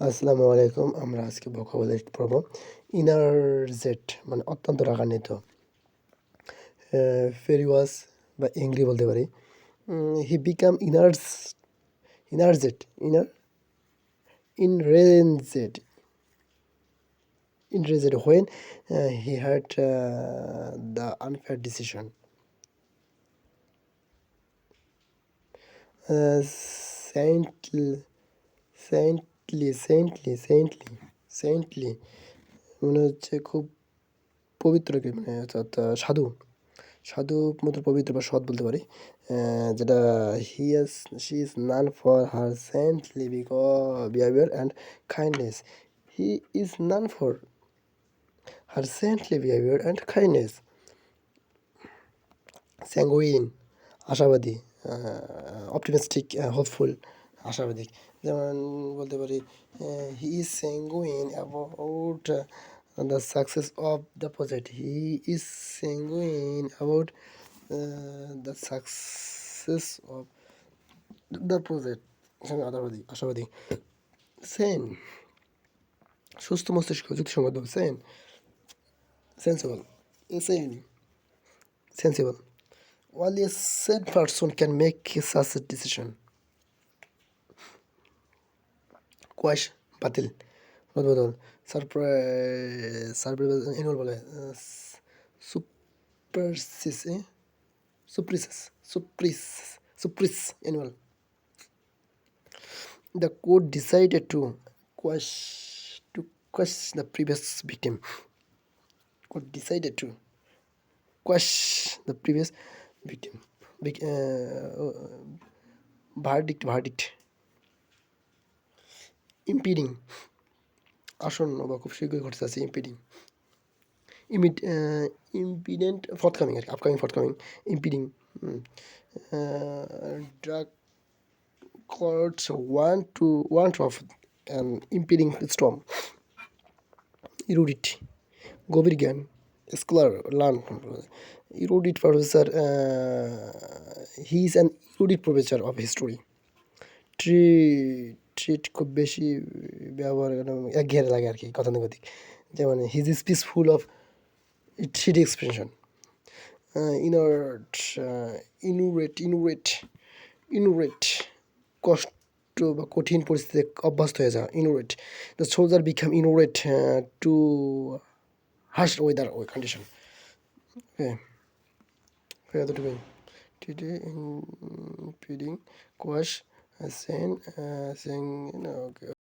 আসসালামু আলাইকুম। আমরা আজকে ভোকাবুলারি পড়ব। ইনারজেট মানে অত্যন্ত রাগান্বিত। ফেরিওয়াস বা এংরি বলতে পারি। হি become ইনারজেট ইনরেঞ্জেড when he had the unfair decision. Saintly saintly মনে হচ্ছে খুব পবিত্র কি মানে অর্থাৎ সাধু মতো পবিত্র বা সৎ বলতে পারি। যেটা she is known for her saintly behaviour and kindness. He is known for her saintly behaviour and kindness. Sanguine আশাবাদী, অপটিমিস্টিক, হোপফুল আশাবাদী। যেমন বলতে পারি he is sanguine about the success of the project. He is sanguine about the success of the project. আশাবাদী। Sane সুস্থ মস্তিষ্ক যুক্তিসঙ্গত। Sensible sensible Only a sane person can make such a decision. Quash বাতিল, রদবদল, annul বলে সুপ্রিস সুপ্রিস annual. The court decided to quash the previous victim. Court decided to quash the previous victim. Verdict. Impeding আসন্ন বা খুব শীঘ্রই ঘটতে আছে। ইম্পিডেন্ট ফর্থকামিং আর কি, ফর্থকামিং। ইম্পিডিং drug courts want of an impeding storm. Erudite গভীর জ্ঞান, scholar learn. erudite professor, he is an erudite professor of history. Trite খুব বেশি ব্যবহার একঘেয়ে লাগে আর কি, গতানুগতিক। যেমন his speech full of trite expression. Inure কষ্ট বা কঠিন পরিস্থিতিতে অভ্যস্ত হয়ে যাওয়া। Inure the soldier become inured to harsh weather condition. হ্যাঁ, এতটুকুই। টিটি ইম্পিডিং কোয়াশ সেন ওকে।